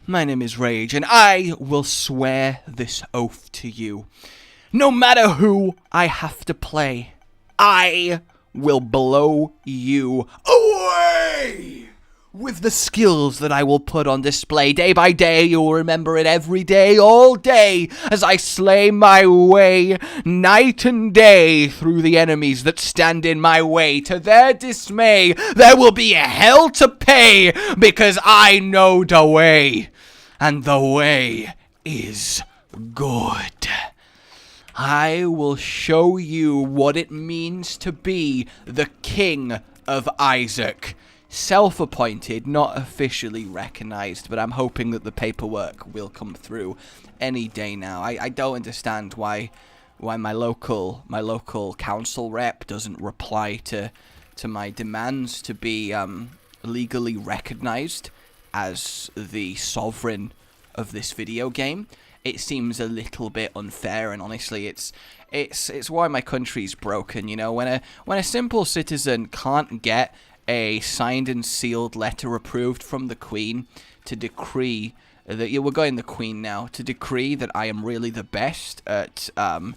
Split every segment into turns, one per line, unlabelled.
My name is Rage, and I will swear this oath to you. No matter who I have to play, I will blow you away with the skills that I will put on display. Day by day, you will remember it every day, all day, as I slay my way, night and day, through the enemies that stand in my way. To their dismay, there will be a hell to pay, because I know the way, and the way is good. I will show you what it means to be the King of Isaac. Self-appointed, not officially recognized, but I'm hoping that the paperwork will come through any day now. I don't understand why my local council rep doesn't reply to my demands to be legally recognized as the sovereign of this video game. It seems a little bit unfair, and honestly, it's why my country's broken. You know, when a simple citizen can't get a signed and sealed letter approved from the Queen to decree that we're going the Queen now, to decree that I am really the best at a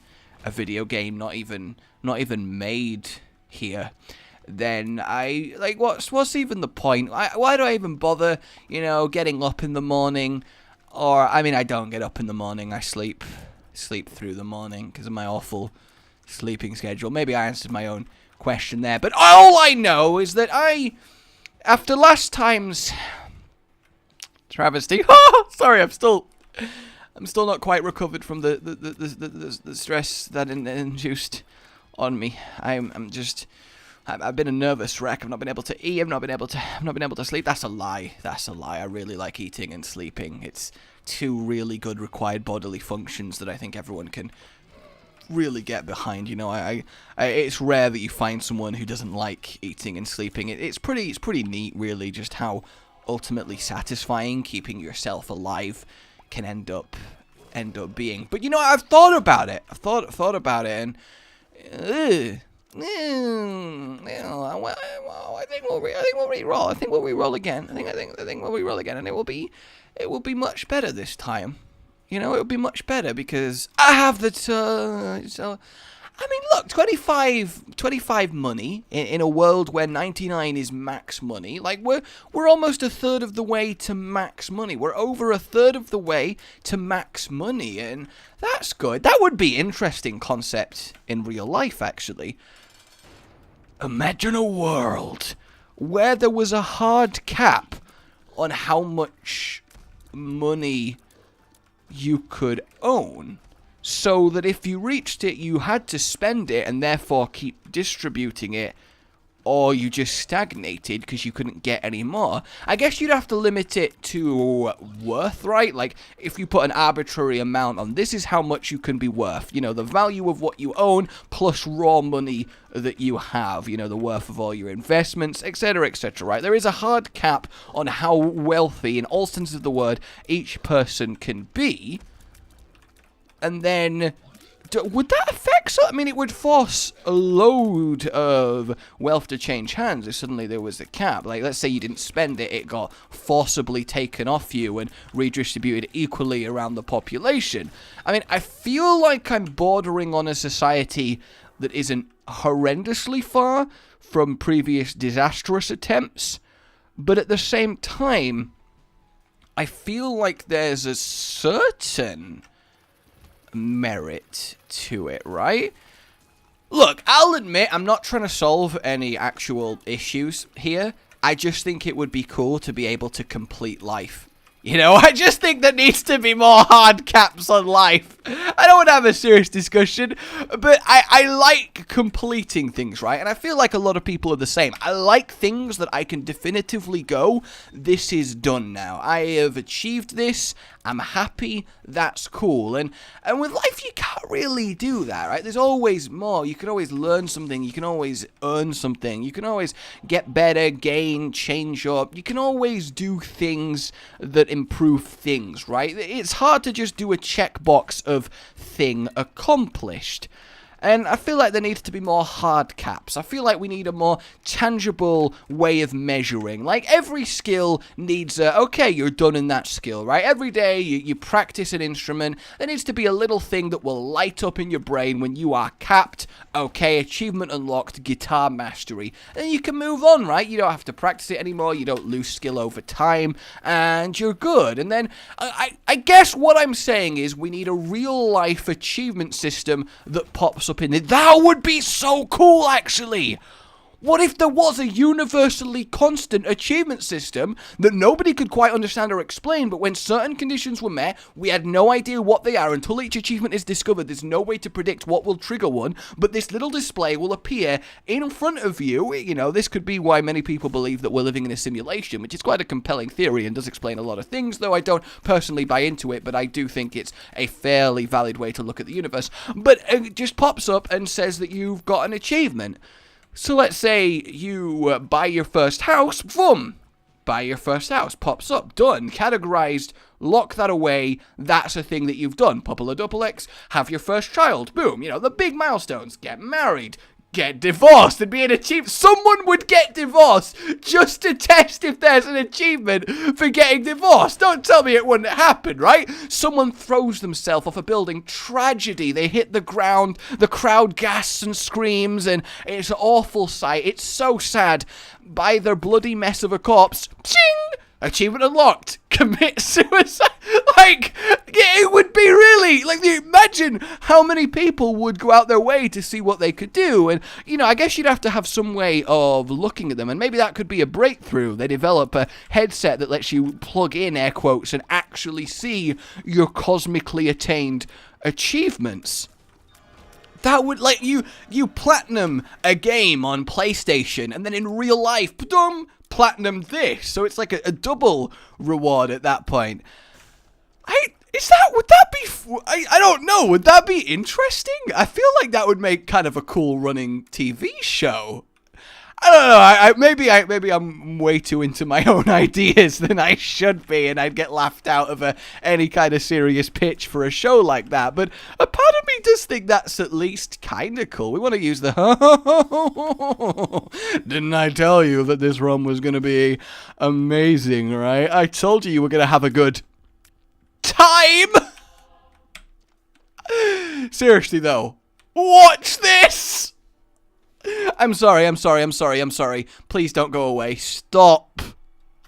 video game not even made here, then what's even the point? Why do I even bother, getting up in the morning? Or, I mean, I don't get up in the morning. I sleep through the morning because of my awful sleeping schedule. Maybe I answered my own question there. But all I know is that after last time's travesty, sorry, I'm still not quite recovered from the stress that induced on me. I've been a nervous wreck. I've not been able to eat. I've not been able to sleep. That's a lie. I really like eating and sleeping. It's two really good required bodily functions that I think everyone can really get behind. It's rare that you find someone who doesn't like eating and sleeping. It's pretty neat, really, just how ultimately satisfying keeping yourself alive can end up being. But I've thought about it. And I think we'll re-roll. I think we'll re-roll again. I think we'll re-roll again, and it will be much better this time. It will be much better because I have the so. I mean, look, 25 money in a world where 99 is max money. Like we're almost a third of the way to max money. We're over a third of the way to max money, and that's good. That would be interesting concept in real life, actually. Imagine a world where there was a hard cap on how much money you could own, so that if you reached it, you had to spend it and therefore keep distributing it, or you just stagnated because you couldn't get any more. I guess you'd have to limit it to worth, right? Like, if you put an arbitrary amount on, this is how much you can be worth. The value of what you own plus raw money that you have. The worth of all your investments, etc., etc., right? There is a hard cap on how wealthy, in all senses of the word, each person can be. And then, would that affect something? I mean, it would force a load of wealth to change hands if suddenly there was a cap. Like, let's say you didn't spend it, it got forcibly taken off you and redistributed equally around the population. I mean, I feel like I'm bordering on a society that isn't horrendously far from previous disastrous attempts, but at the same time, I feel like there's a certain merit to it, right? Look, I'll admit I'm not trying to solve any actual issues here. I just think it would be cool to be able to complete life. I just think there needs to be more hard caps on life. I don't want to have a serious discussion, but I like completing things, right? And I feel like a lot of people are the same. I like things that I can definitively go, this is done now. I have achieved this. I'm happy, that's cool. And with life, you can't really do that, right? There's always more. You can always learn something. You can always earn something. You can always get better, gain, change up. You can always do things that improve things, right? It's hard to just do a checkbox of thing accomplished. And I feel like there needs to be more hard caps. I feel like we need a more tangible way of measuring. Like, every skill needs a, okay, you're done in that skill, right? Every day you practice an instrument. There needs to be a little thing that will light up in your brain when you are capped. Okay, achievement unlocked, guitar mastery. And you can move on, right? You don't have to practice it anymore. You don't lose skill over time. And you're good. And then, I guess what I'm saying is we need a real-life achievement system that pops up in it. That would be so cool, actually. What if there was a universally constant achievement system that nobody could quite understand or explain, but when certain conditions were met, we had no idea what they are until each achievement is discovered. There's no way to predict what will trigger one, but this little display will appear in front of you. You know, this could be why many people believe that we're living in a simulation, which is quite a compelling theory and does explain a lot of things, though I don't personally buy into it, but I do think it's a fairly valid way to look at the universe. But it just pops up and says that you've got an achievement. So let's say you buy your first house, boom, buy your first house, pops up, done, categorized, lock that away, that's a thing that you've done. X, have your first child, boom, you know, the big milestones, get married, get divorced, and be an achievement. Someone would get divorced just to test if there's an achievement for getting divorced. Don't tell me it wouldn't happen, right? Someone throws themselves off a building, tragedy, they hit the ground, the crowd gasps and screams, and it's an awful sight. It's so sad. By their bloody mess of a corpse, ching! Achievement unlocked. Commit suicide. Like, it would be really, like, imagine how many people would go out their way to see what they could do. And, you know, I guess you'd have to have some way of looking at them. And maybe that could be a breakthrough. They develop a headset that lets you plug in air quotes and actually see your cosmically attained achievements. That would, like, you platinum a game on PlayStation, and then in real life, platinum this. So it's like a double reward at that point. Would that be, I don't know, would that be interesting? I feel like that would make kind of a cool running TV show. I don't know, maybe I'm way too into my own ideas than I should be, and I'd get laughed out of any kind of serious pitch for a show like that, but a part of me does think that's at least kind of cool. We want to use the didn't I tell you that this run was going to be amazing, right? I told you were going to have a good time! Seriously though, watch this! I'm sorry. Please don't go away. Stop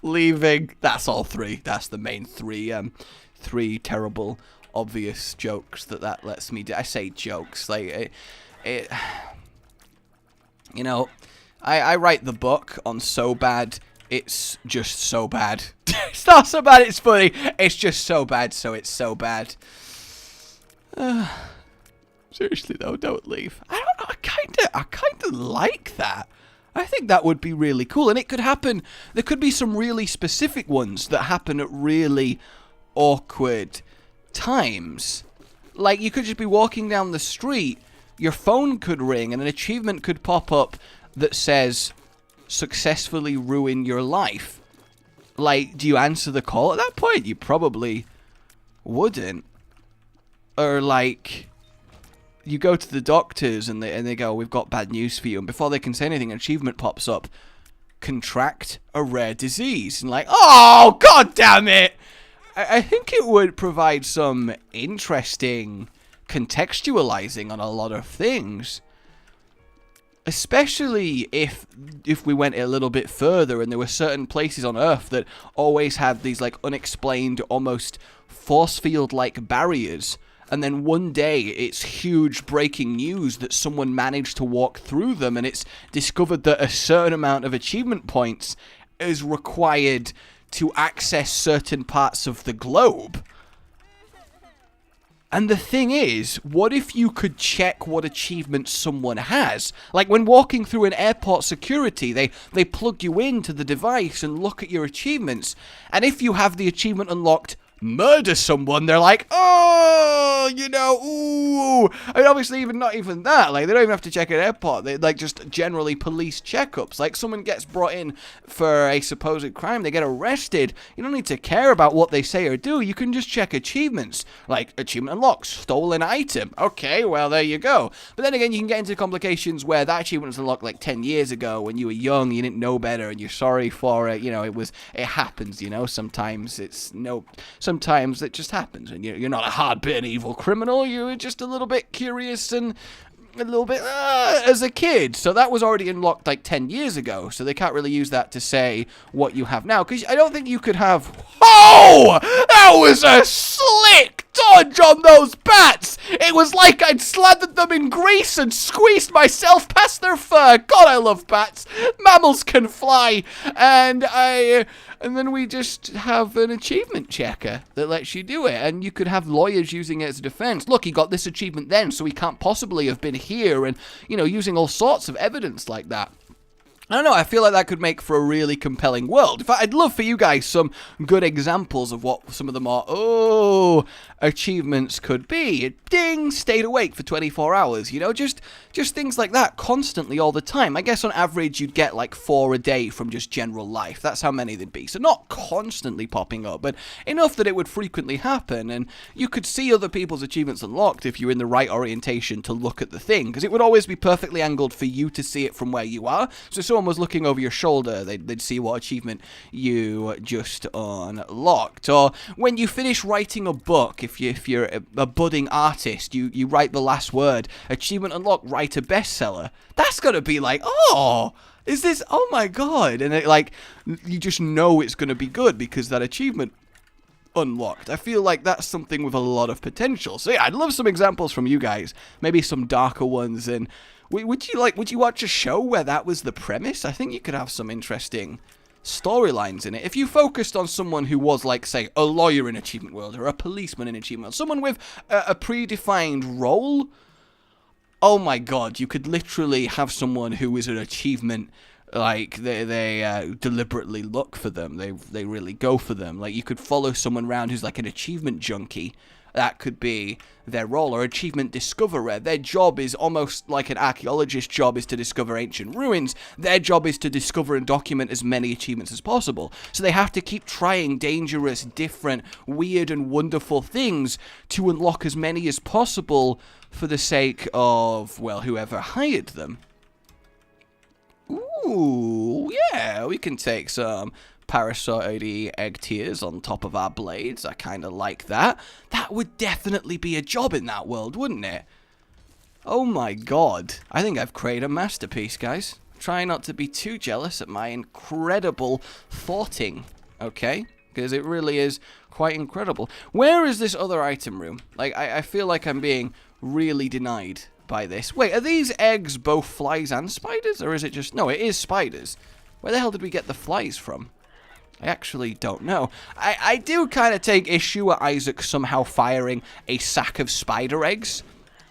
leaving. That's all three. That's the main three terrible, obvious jokes that lets me do. I say jokes, like, you know, I write the book on So Bad, it's just so bad. It's not so bad, it's funny. It's just so bad, so it's so bad. Seriously though, don't leave. I don't know, I kinda like that. I think that would be really cool, and it could happen. There could be some really specific ones that happen at really awkward times. Like, you could just be walking down the street, your phone could ring, and an achievement could pop up that says, successfully ruin your life. Like, do you answer the call at that point? You probably wouldn't. Or, like, you go to the doctors and they go, we've got bad news for you. And before they can say anything, an achievement pops up. Contract a rare disease. And like, oh, god damn it! I think it would provide some interesting contextualizing on a lot of things. Especially if we went a little bit further and there were certain places on Earth that always had these, like, unexplained, almost force field-like barriers. And then one day, it's huge breaking news that someone managed to walk through them, and it's discovered that a certain amount of achievement points is required to access certain parts of the globe. And the thing is, what if you could check what achievements someone has? Like, when walking through an airport security, they plug you into the device and look at your achievements. And if you have the achievement unlocked, murder someone, they're like, oh, you know, ooh. I mean, obviously, not even that. Like, they don't even have to check at airport. They, like, just generally police checkups. Like, someone gets brought in for a supposed crime, they get arrested. You don't need to care about what they say or do. You can just check achievements. Like, achievement unlocked, stolen item. Okay, well, there you go. But then again, you can get into complications where that achievement was unlocked like 10 years ago when you were young, you didn't know better, and you're sorry for it. You know, it happens, you know. Sometimes sometimes it just happens, and you're not a hard-bitten evil criminal. You're just a little bit curious and a little bit as a kid. So that was already unlocked like 10 years ago, so they can't really use that to say what you have now, because I don't think you could have... Oh! That was a slick dodge on those bats! It was like I'd slathered them in grease and squeezed myself past their fur. God, I love bats. Mammals can fly. And then we just have an achievement checker that lets you do it. And you could have lawyers using it as a defense. Look, he got this achievement then, so he can't possibly have been here. And, you know, using all sorts of evidence like that. I don't know, I feel like that could make for a really compelling world. In fact, I'd love for you guys some good examples of what some of the more, achievements could be. Ding, stayed awake for 24 hours, you know, just things like that constantly all the time. I guess on average you'd get like 4 a day from just general life. That's how many there'd be. So not constantly popping up, but enough that it would frequently happen, and you could see other people's achievements unlocked if you're in the right orientation to look at the thing, because it would always be perfectly angled for you to see it from where you are. So someone was looking over your shoulder, they'd see what achievement you just unlocked. Or when you finish writing a book, if you're a budding artist, you write the last word, achievement unlocked, write a bestseller. That's gonna be like, oh, is this, oh my god, and it, like, you just know it's gonna be good because that achievement unlocked. I feel like that's something with a lot of potential. So yeah, I'd love some examples from you guys, maybe some darker ones. And would you watch a show where that was the premise? I think you could have some interesting storylines in it. If you focused on someone who was, like, say, a lawyer in Achievement World, or a policeman in Achievement World, someone with a predefined role, oh my god, you could literally have someone who is an achievement, like, they deliberately look for them, they really go for them. Like, you could follow someone around who's like an achievement junkie. That could be their role. Or achievement discoverer. Their job is almost like an archaeologist's job is to discover ancient ruins. Their job is to discover and document as many achievements as possible. So they have to keep trying dangerous, different, weird and wonderful things to unlock as many as possible for the sake of, well, whoever hired them. Ooh, yeah, we can take some parasitoid egg tears on top of our blades. I kind of like that. That would definitely be a job in that world, wouldn't it? Oh my god. I think I've created a masterpiece, guys. Try not to be too jealous at my incredible thoughting, okay? Because it really is quite incredible. Where is this other item room? Like, I feel like I'm being really denied by this. Wait, are these eggs both flies and spiders? Or is it just... No, it is spiders. Where the hell did we get the flies from? I actually don't know. I do kind of take issue at Isaac somehow firing a sack of spider eggs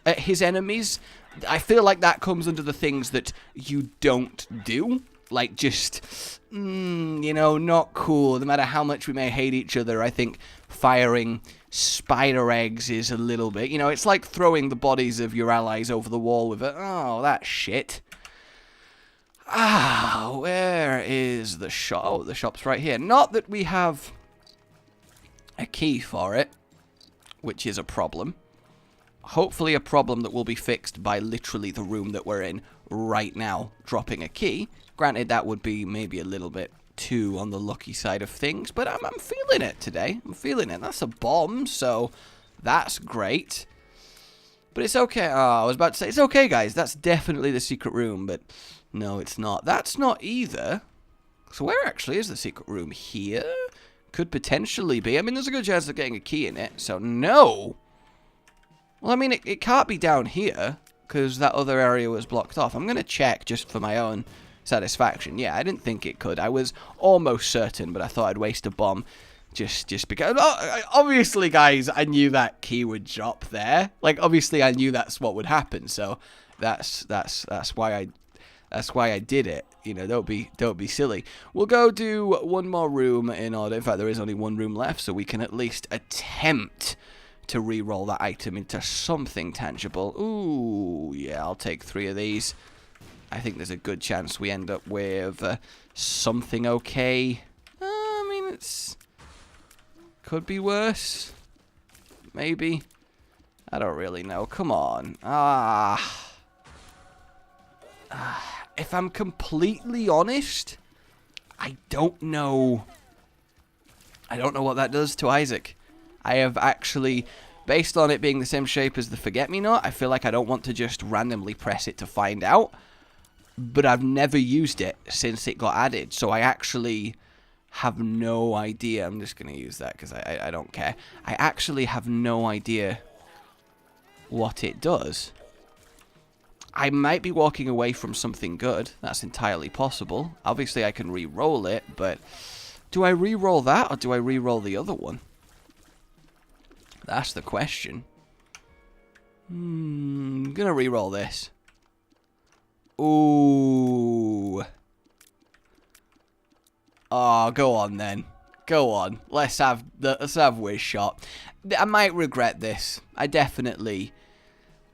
at his enemies. I feel like that comes under the things that you don't do. Like, just, you know, not cool. No matter how much we may hate each other, I think firing spider eggs is a little bit... You know, it's like throwing the bodies of your allies over the wall with it. Oh, that shit. Ah, where is the shop? Oh, the shop's right here. Not that we have a key for it, which is a problem. Hopefully a problem that will be fixed by literally the room that we're in right now, dropping a key. Granted, that would be maybe a little bit too on the lucky side of things, but I'm feeling it today. I'm feeling it. That's a bomb, so that's great. But it's okay. Oh, I was about to say, it's okay, guys. That's definitely the secret room, but... No, it's not. That's not either. So where actually is the secret room? Here? Could potentially be. I mean, there's a good chance of getting a key in it, so no. Well, I mean, it can't be down here, because that other area was blocked off. I'm going to check just for my own satisfaction. Yeah, I didn't think it could. I was almost certain, but I thought I'd waste a bomb just because. Obviously, guys, I knew that key would drop there. Like, obviously, I knew that's what would happen, so that's why I... That's why I did it. You know, don't be silly. We'll go do one more room in order. In fact, there is only one room left, so we can at least attempt to re-roll that item into something tangible. Ooh, yeah, I'll take 3 of these. I think there's a good chance we end up with something okay. I mean, it's could be worse. Maybe. I don't really know. Come on. If I'm completely honest, I don't know. I don't know what that does to Isaac. I have actually, based on it being the same shape as the Forget-Me-Not, I feel like I don't want to just randomly press it to find out. But I've never used it since it got added, so I actually have no idea. I'm just going to use that because I don't care. I actually have no idea what it does. I might be walking away from something good. That's entirely possible. Obviously, I can re-roll it, but do I re-roll that or do I re-roll the other one? That's the question. I'm gonna re-roll this. Ooh. Oh, go on then. Go on. Let's have Wish Shot. I might regret this. I definitely...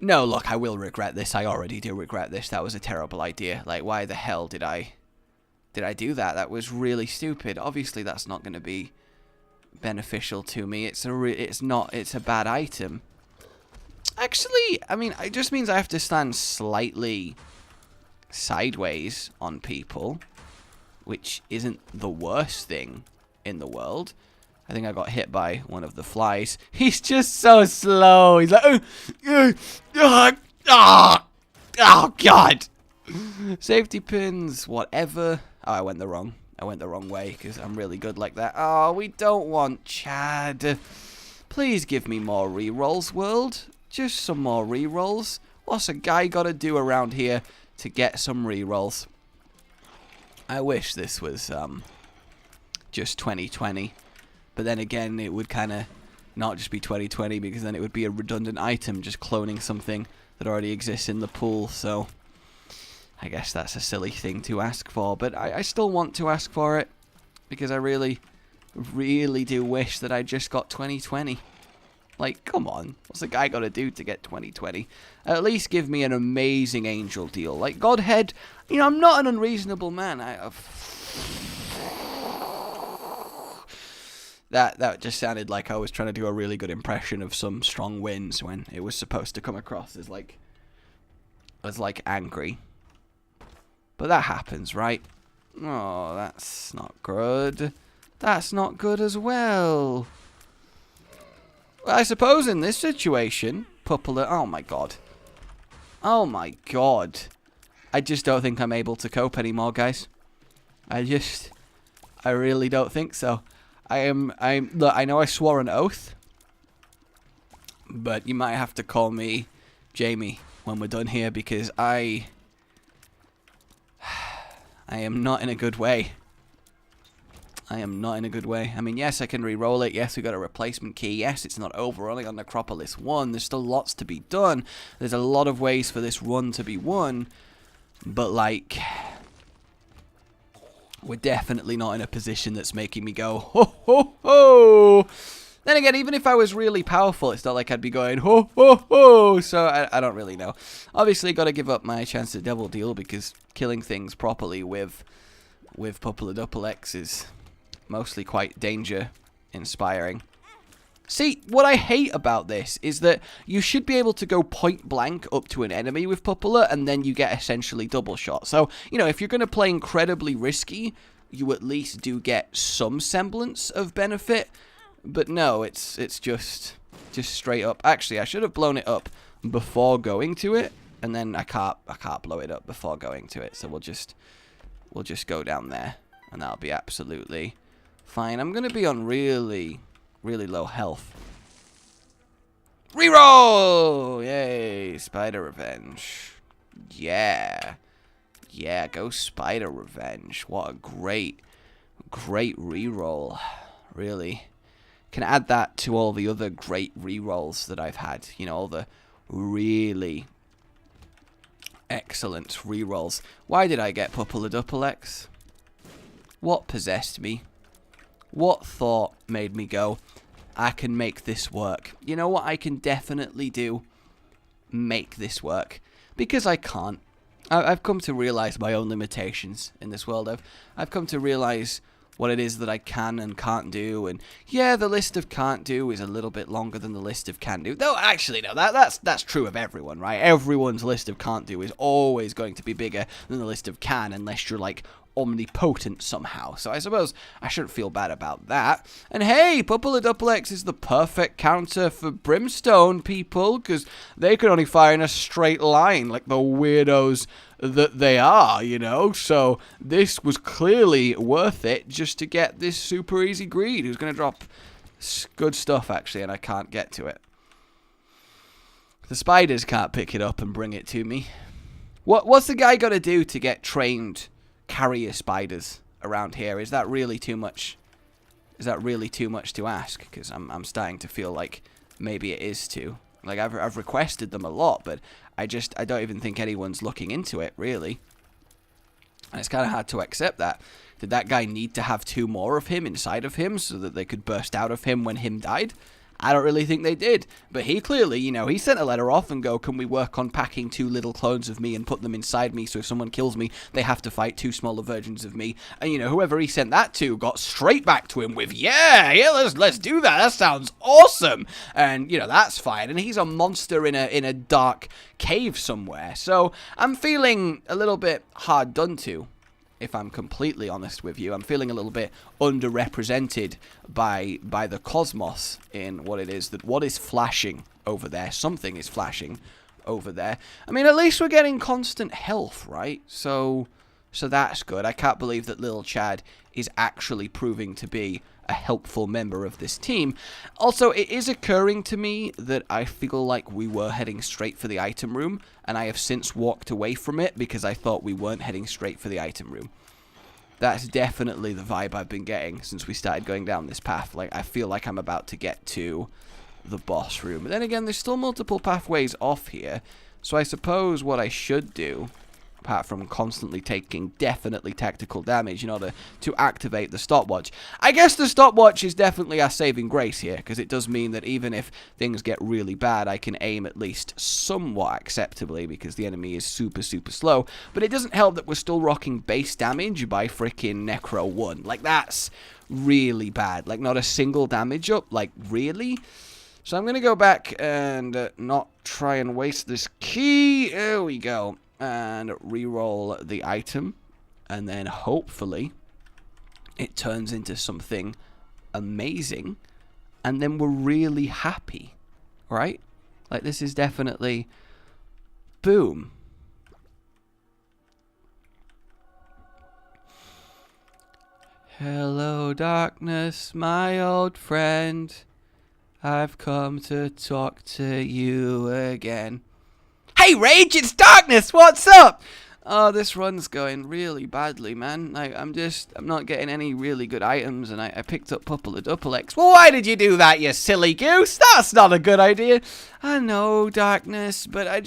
No, look, I will regret this. I already do regret this. That was a terrible idea. Like, why the hell did I do that? That was really stupid. Obviously, that's not going to be beneficial to me. It's a bad item. Actually, I mean, it just means I have to stand slightly sideways on people, which isn't the worst thing in the world. I think I got hit by one of the flies. He's just so slow. He's like, oh God. Safety pins, whatever. Oh, I went the wrong way because I'm really good like that. Oh, we don't want Chad. Please give me more rerolls, world. Just some more rerolls. What's a guy got to do around here to get some rerolls? I wish this was just 2020. But then again, it would kind of not just be 2020 because then it would be a redundant item just cloning something that already exists in the pool. So I guess that's a silly thing to ask for. But I still want to ask for it because I really, really do wish that I just got 2020. Like, come on. What's the guy got to do to get 2020? At least give me an amazing angel deal. Like, Godhead, you know, I'm not an unreasonable man. That just sounded like I was trying to do a really good impression of some strong winds when it was supposed to come across as like angry. But that happens, right? Oh, that's not good. That's not good as well. Well, I suppose in this situation, oh my God. Oh my God. I just don't think I'm able to cope anymore, guys. I really don't think so. Look, I know I swore an oath, but you might have to call me Jamie when we're done here because I am not in a good way. I am not in a good way. I mean, yes, I can re-roll it. Yes, we got a replacement key. Yes, it's not over only on Necropolis 1. There's still lots to be done. There's a lot of ways for this run to be won, but like... we're definitely not in a position that's making me go, ho, ho, ho. Then again, even if I was really powerful, it's not like I'd be going, ho, ho, ho. So I don't really know. Obviously, got to give up my chance at Devil Deal because killing things properly with Pupple X is mostly quite danger-inspiring. See, what I hate about this is that you should be able to go point blank up to an enemy with Puppeler and then you get essentially double shot. So, you know, if you're going to play incredibly risky, you at least do get some semblance of benefit. But no, it's just straight up. Actually, I should have blown it up before going to it, and then I can't blow it up before going to it. So we'll just go down there, and that'll be absolutely fine. I'm going to be on really low health. Reroll! Yay, Spider Revenge. Yeah. Yeah, go Spider Revenge. What a great reroll. Really. Can add that to all the other great rerolls that I've had. You know, all the really Excellent rerolls. Why did I get X? What possessed me? What thought made me go, I can make this work? You know what I can definitely do? Make this work. Because I can't. I've come to realize my own limitations in this world. I've come to realize what it is that I can and can't do, and yeah, the list of can't do is a little bit longer than the list of can do. Though actually, no, that's true of everyone, right? Everyone's list of can't do is always going to be bigger than the list of can, unless you're like omnipotent somehow. So I suppose I shouldn't feel bad about that. And hey, X is the perfect counter for Brimstone people, because they could only fire in a straight line like the weirdos that they are, you know. So this was clearly worth it just to get this super easy greed, who's going to drop good stuff actually, and I can't get to it. The spiders can't pick it up and bring it to me. What's the guy got to do to get trained carrier spiders around here? Is that really too much? Is that really too much to ask? Because I'm starting to feel like maybe it is too. Like I've requested them a lot, but I don't even think anyone's looking into it really. And it's kind of hard to accept that. Did that guy need to have 2 more of him inside of him so that they could burst out of him when him died? I don't really think they did. But he clearly, you know, he sent a letter off and go, can we work on packing 2 little clones of me and put them inside me so if someone kills me, they have to fight 2 smaller versions of me. And, you know, whoever he sent that to got straight back to him with, yeah, let's do that. That sounds awesome. And, you know, that's fine. And he's a monster in a dark cave somewhere. So I'm feeling a little bit hard done to. If I'm completely honest with you, I'm feeling a little bit underrepresented by the cosmos in what it is that what is flashing over there. Something is flashing over there. I mean, at least we're getting constant health, right? So that's good. I can't believe that little Chad is actually proving to be a helpful member of this team. Also, it is occurring to me that I feel like we were heading straight for the item room, and I have since walked away from it because I thought we weren't heading straight for the item room. That's definitely the vibe I've been getting since we started going down this path. Like, I feel like I'm about to get to the boss room. But then again, there's still multiple pathways off here, so I suppose what I should do, apart from constantly taking definitely tactical damage in order to activate the stopwatch. I guess the stopwatch is definitely our saving grace here, because it does mean that even if things get really bad, I can aim at least somewhat acceptably, because the enemy is super, super slow. But it doesn't help that we're still rocking base damage by freaking Necro 1. Like, that's really bad. Like, not a single damage up. Like, really? So I'm going to go back and not try and waste this key. There we go. And re-roll the item, and then hopefully it turns into something amazing, and then we're really happy, right? Like, this is definitely boom. Hello, darkness, my old friend. I've come to talk to you again. Hey, Rage, it's Darkness, what's up? Oh, this run's going really badly, man. Like, I'm not getting any really good items, and I picked up X. Well, why did you do that, you silly goose? That's not a good idea. I know, Darkness, but I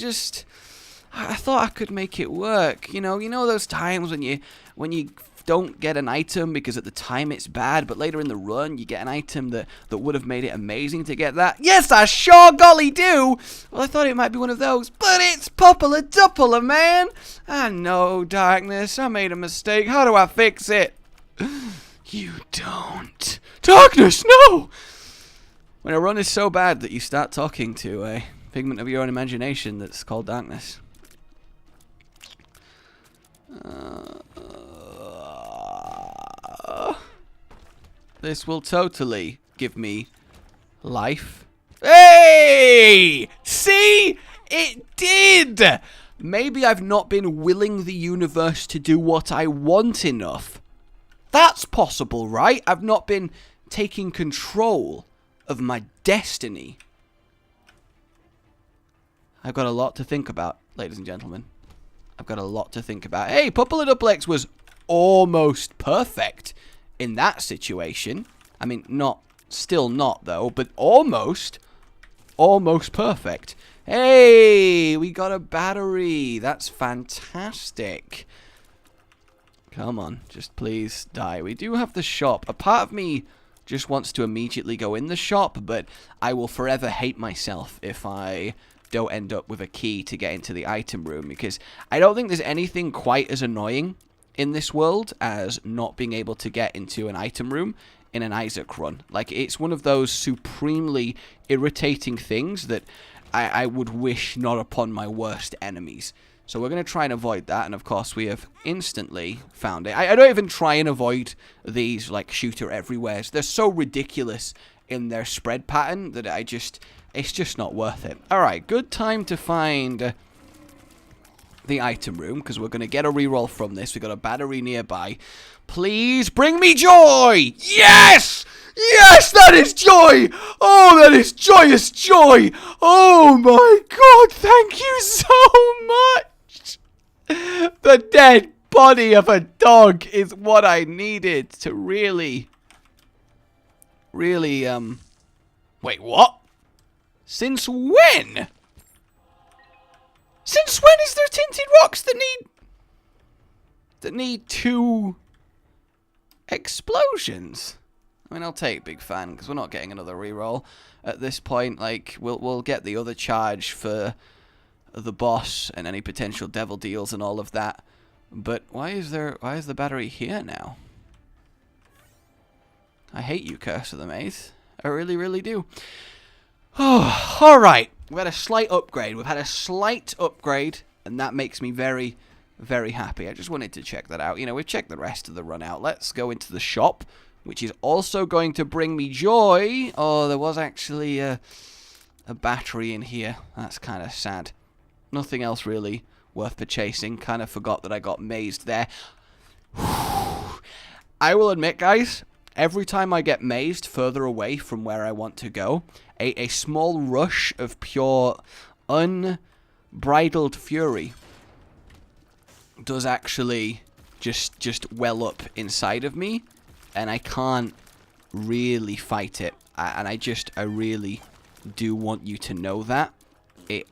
thought I could make it work. You know those times when you don't get an item because at the time it's bad, but later in the run you get an item that would have made it amazing to get that? Yes, I sure golly do! Well, I thought it might be one of those, but it's Duppler, man! I know, Darkness, I made a mistake. How do I fix it? You don't. Darkness, no! When a run is so bad that you start talking to a figment of your own imagination that's called Darkness. This will totally give me life. Hey! See? It did! Maybe I've not been willing the universe to do what I want enough. That's possible, right? I've not been taking control of my destiny. I've got a lot to think about, ladies and gentlemen. I've got a lot to think about. Hey, X was almost perfect in that situation. I mean, still not though, but almost perfect. Hey, we got a battery. That's fantastic. Come on, just please die. We do have the shop. A part of me just wants to immediately go in the shop, but I will forever hate myself if I don't end up with a key to get into the item room, because I don't think there's anything quite as annoying in this world as not being able to get into an item room in an Isaac run. Like, it's one of those supremely irritating things that I would wish not upon my worst enemies. So we're going to try and avoid that, and of course we have instantly found it. I don't even try and avoid these, like, shooter everywheres. They're so ridiculous in their spread pattern that it's just not worth it. Alright, good time to find the item room, because we're going to get a reroll from this. We've got a battery nearby. Please bring me joy! Yes! Yes, that is joy! Oh, that is joyous joy! Oh my god, thank you so much! The dead body of a dog is what I needed to really... Wait, what? Since when? Since when is there tinted rocks that need 2 explosions? I mean, I'll take Big Fan, because we're not getting another reroll at this point. Like, we'll get the other charge for the boss and any potential devil deals and all of that. But why is the battery here now? I hate you, Curse of the Maze. I really, really do. Oh, alright. We've had a slight upgrade. We've had a slight upgrade, and that makes me very, very happy. I just wanted to check that out. You know, we've checked the rest of the run out. Let's go into the shop, which is also going to bring me joy. Oh, there was actually a battery in here. That's kind of sad. Nothing else really worth purchasing. Kind of forgot that I got mazed there. I will admit, guys, every time I get mazed further away from where I want to go, a small rush of pure, unbridled fury does actually just well up inside of me, and I can't really fight it. I really do want you to know that. It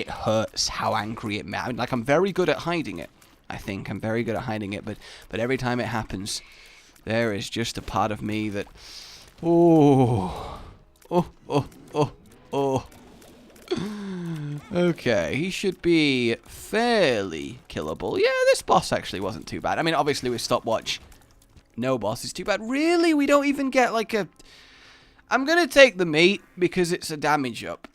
hurts how angry it makes. I mean, like, I'm very good at hiding it. I think I'm very good at hiding it, but every time it happens, there is just a part of me that, oh. Okay, he should be fairly killable. Yeah, this boss actually wasn't too bad. I mean, obviously with stopwatch, no boss is too bad. Really, we don't even get like a... I'm gonna take the meat because it's a damage up.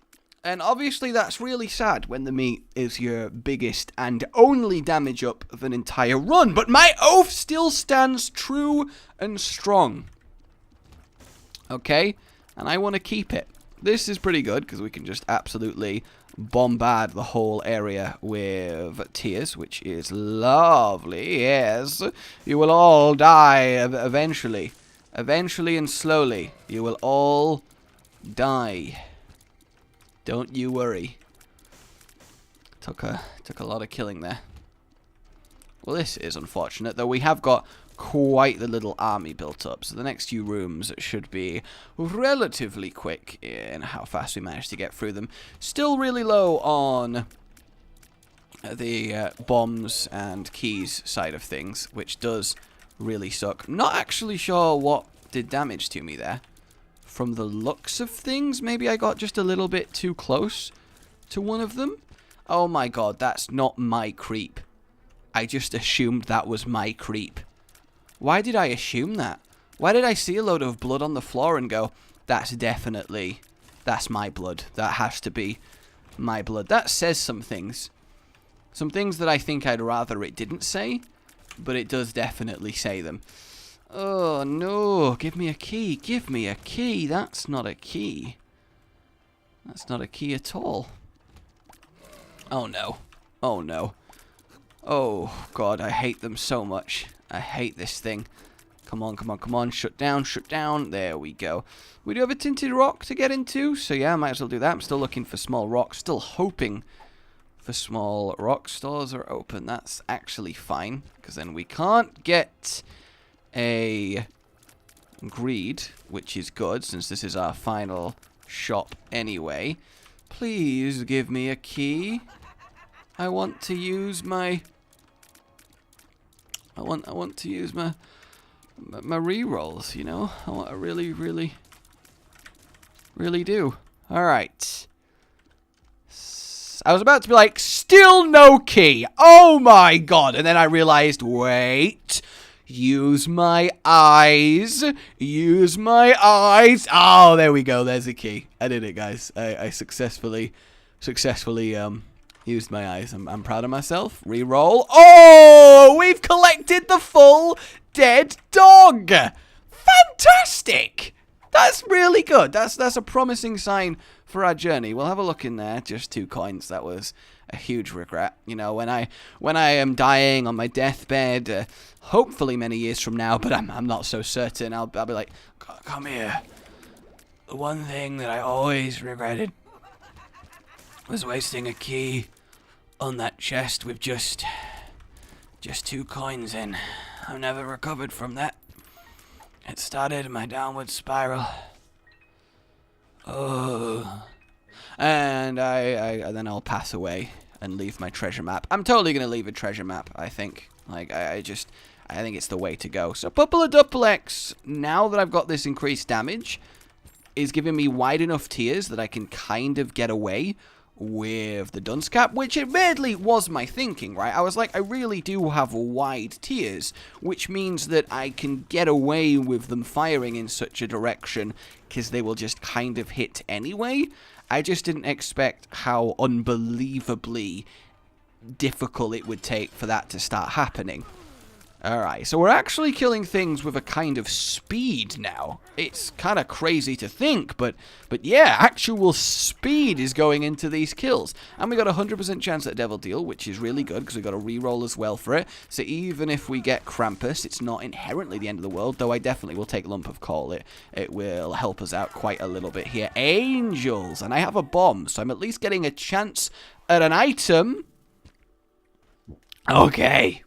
And obviously that's really sad when the meat is your biggest and only damage up of an entire run. But my oath still stands true and strong. Okay? And I want to keep it. This is pretty good because we can just absolutely bombard the whole area with tears, which is lovely. Yes, you will all die eventually. Eventually and slowly, you will all die. Don't you worry. Took a lot of killing there. Well, this is unfortunate, though we have got quite the little army built up, so the next few rooms should be relatively quick in how fast we manage to get through them. Still really low on the bombs and keys side of things, which does really suck. Not actually sure what did damage to me there. From the looks of things, maybe I got just a little bit too close to one of them. Oh my god, that's not my creep. I just assumed that was my creep. Why did I assume that? Why did I see a load of blood on the floor and go, that's my blood. That has to be my blood. That says some things. Some things that I think I'd rather it didn't say, but it does definitely say them. Oh no, give me a key. Give me a key. That's not a key. That's not a key at all. Oh no. Oh no. Oh god, I hate them so much. I hate this thing. Come on, come on, come on. Shut down, shut down. There we go. We do have a tinted rock to get into, so yeah, I might as well do that. I'm still looking for small rocks. Still hoping for small rock. Stores are open. That's actually fine, because then we can't get a greed, which is good, since this is our final shop anyway. Please give me a key. I want to use my... I want to use my re-rolls, you know? I really do. Alright. I was about to be like, still no key. Oh my god. And then I realized, wait. Use my eyes. Use my eyes. Oh, there we go. There's a key. I did it, guys. I successfully used my eyes. I'm proud of myself. Reroll. Oh, we've collected the full dead dog. Fantastic. That's really good. That's a promising sign for our journey. We'll have a look in there. Just 2 coins. That was a huge regret. You know, when I am dying on my deathbed, hopefully many years from now, but I'm not so certain. I'll be like, come here. The one thing that I always regretted was wasting a key on that chest with just 2 coins in. I've never recovered from that. It started my downward spiral. Oh. And then I'll pass away and leave my treasure map. I'm totally going to leave a treasure map, I think. Like, I think it's the way to go. So, Pupple-a-Duplex, now that I've got this increased damage, is giving me wide enough tiers that I can kind of get away with the dunce cap, which admittedly was my thinking, right? I was like, I really do have wide tiers, which means that I can get away with them firing in such a direction because they will just kind of hit anyway. I just didn't expect how unbelievably difficult it would take for that to start happening. Alright, so we're actually killing things with a kind of speed now. It's kind of crazy to think, but yeah, actual speed is going into these kills. And we got a 100% chance at Devil Deal, which is really good, because we got a reroll as well for it. So even if we get Krampus, it's not inherently the end of the world, though I definitely will take Lump of Coal. It will help us out quite a little bit here. Angels! And I have a bomb, so I'm at least getting a chance at an item. Okay.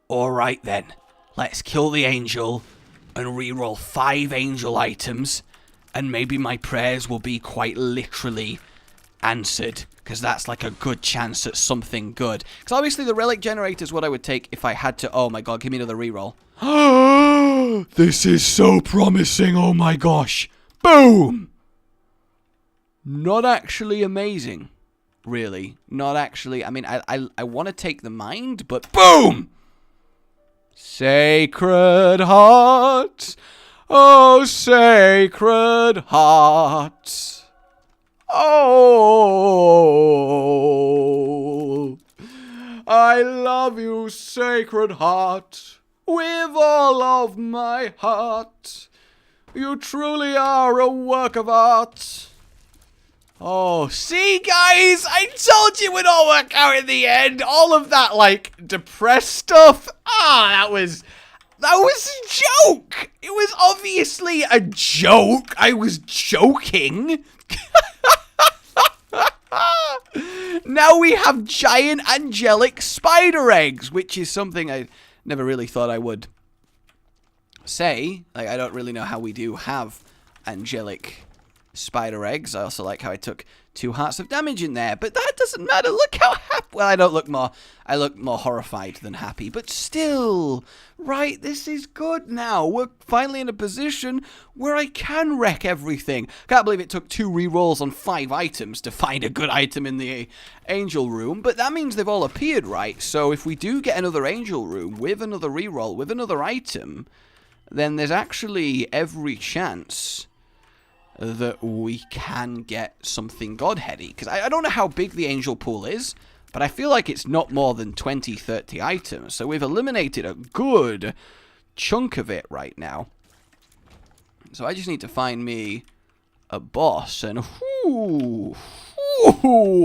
Alright then, let's kill the angel and reroll 5 angel items, and maybe my prayers will be quite literally answered, because that's like a good chance at something good. Because obviously the relic generator is what I would take if I had to... Oh my god, give me another reroll. This is so promising, oh my gosh. Boom! Not actually amazing, really. Not actually... I mean, I want to take the mind, but boom! Sacred Heart, oh Sacred Heart, oh, I love you, Sacred Heart, with all of my heart. You truly are a work of art. Oh, see, guys, I told you it would all work out in the end. All of that, like, depressed stuff. That was a joke. It was obviously a joke. I was joking. Now we have giant angelic spider eggs, which is something I never really thought I would say. Like, I don't really know how we do have angelic spider eggs. I also like how I took 2 hearts of damage in there, but that doesn't matter. Look how happy. Well, I look more horrified than happy, but still, right? This is good now. We're finally in a position where I can wreck everything. Can't believe it took 2 rerolls on 5 items to find a good item in the angel room, but that means they've all appeared, right? So if we do get another angel room with another reroll, with another item, then there's actually every chance that we can get something godheady. Because I don't know how big the angel pool is, but I feel like it's not more than 20, 30 items. So we've eliminated a good chunk of it right now. So I just need to find me a boss. And whoo,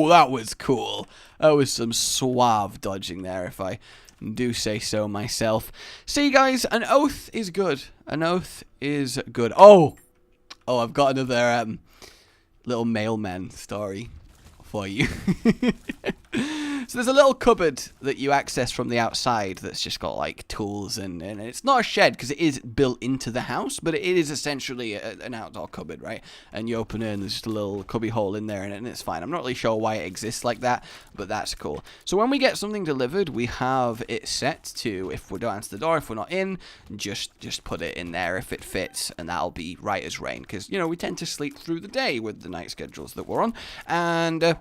that was cool. That was some suave dodging there, if I do say so myself. See, guys, an oath is good. An oath is good. Oh, I've got another little mailman story for you. So there's a little cupboard that you access from the outside that's just got like tools and it's not a shed because it is built into the house, but it is essentially an outdoor cupboard, right? And you open it and there's just a little cubby hole in there and it's fine. I'm not really sure why it exists like that, but that's cool. So when we get something delivered, we have it set to, if we don't answer the door, if we're not in, just put it in there if it fits, and that'll be right as rain because, you know, we tend to sleep through the day with the night schedules that we're on. And I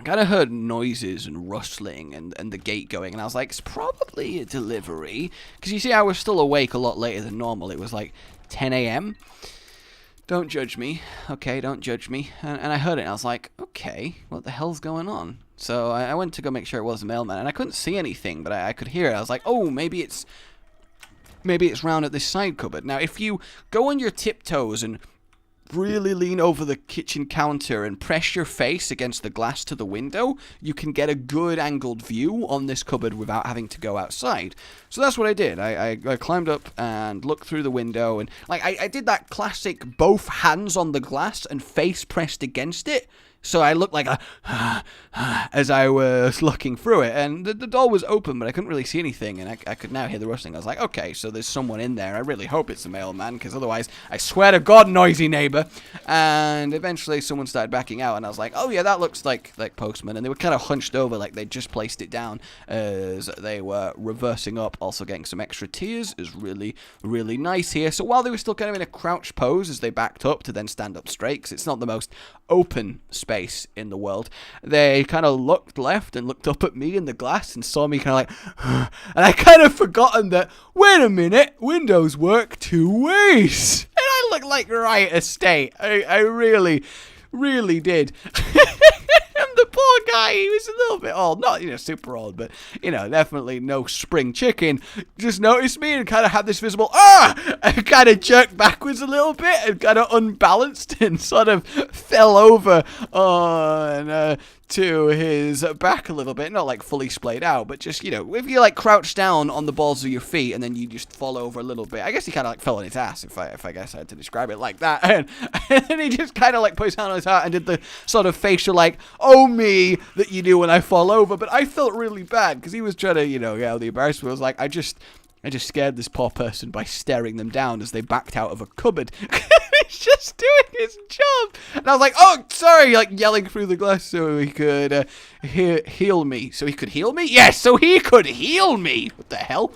kind of heard noises and rustling and the gate going, and I was like, it's probably a delivery, because you see I was still awake a lot later than normal. It was like 10 a.m. Don't judge me, okay, don't judge me. And I heard it and I was like, okay, what the hell's going on? So I went to go make sure it was a mailman, and I couldn't see anything, but I could hear it. I was like, oh, maybe it's round at this side cupboard. Now if you go on your tiptoes and really lean over the kitchen counter and press your face against the glass to the window, you can get a good angled view on this cupboard without having to go outside. So that's what I did. I climbed up and looked through the window, and like I did that classic both hands on the glass and face pressed against it. So I looked like as I was looking through it, and the door was open, but I couldn't really see anything, and I could now hear the rustling. I was like, okay, so there's someone in there. I really hope it's a mailman, because otherwise, I swear to God, noisy neighbor. And eventually, someone started backing out, and I was like, oh yeah, that looks like postman. And they were kind of hunched over, like they just placed it down as they were reversing up. Also getting some extra tears is really, really nice here. So while they were still kind of in a crouch pose as they backed up to then stand up straight, because it's not the most open space in the world, they kind of looked left and looked up at me in the glass and saw me kind of like, and I kind of forgotten that, wait a minute, windows work two ways. And I looked like right estate. I really, really did. And the poor guy, he was a little bit old, not, you know, super old, but, you know, definitely no spring chicken, just noticed me and kind of had this visible, and kind of jerked backwards a little bit and kind of unbalanced and sort of fell over on to his back a little bit, not like fully splayed out, but just, you know, if you like crouch down on the balls of your feet and then you just fall over a little bit. I guess he kind of like fell on his ass, if I guess I had to describe it like that. And then he just kind of like put his hand on his heart and did the sort of facial like, oh me, that you do when I fall over. But I felt really bad because he was trying to, you know, get out of the embarrassment. I was like, I just scared this poor person by staring them down as they backed out of a cupboard. He's just doing his job. And I was like, oh, sorry, like yelling through the glass so he could heal me. So he could heal me? Yes, so he could heal me. What the hell?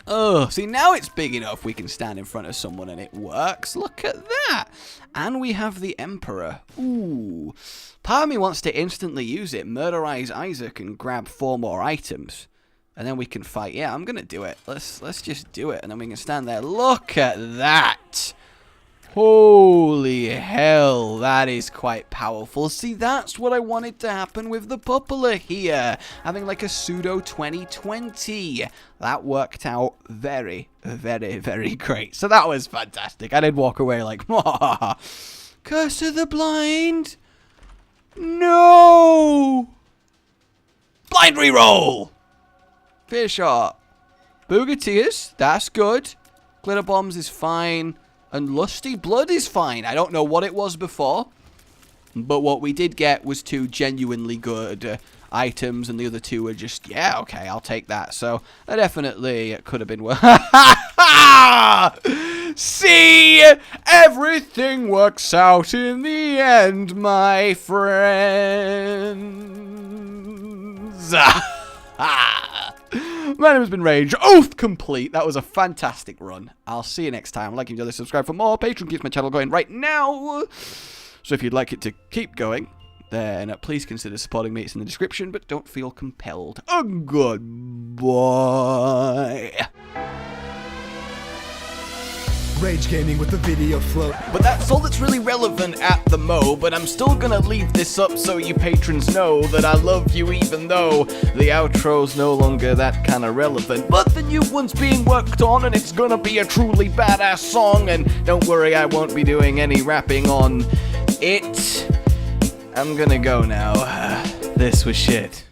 Oh, see, now it's big enough we can stand in front of someone and it works. Look at that. And we have the Emperor. Ooh. Part of me wants to instantly use it, murderize Isaac, and grab 4 more items. And then we can fight. Yeah, I'm going to do it. Let's just do it. And then we can stand there. Look at that. Holy hell, that is quite powerful. See, that's what I wanted to happen with the Puppeler here. Having like a pseudo 2020. That worked out very, very, very great. So that was fantastic. I did walk away like, Curse of the Blind. No. Blind reroll. Fear shot. Boogateers, that's good. Glitter bombs is fine. And Lusty Blood is fine. I don't know what it was before. But what we did get was 2 genuinely good items. And the other 2 were just, yeah, okay, I'll take that. So that definitely could have been worth. See? Everything works out in the end, my friends. My name has been Rage. Oath complete. That was a fantastic run. I'll see you next time. Like, if you enjoyed this, subscribe for more. Patreon keeps my channel going right now. So if you'd like it to keep going, then please consider supporting me. It's in the description, but don't feel compelled. Goodbye.
Rage Gaming with the video float.
But that's all that's really relevant at the mo, but I'm still gonna leave this up so you patrons know that I love you even though the outro's no longer that kind of relevant. But the new one's being worked on and it's gonna be a truly badass song, and don't worry, I won't be doing any rapping on it. I'm gonna go now. This was shit.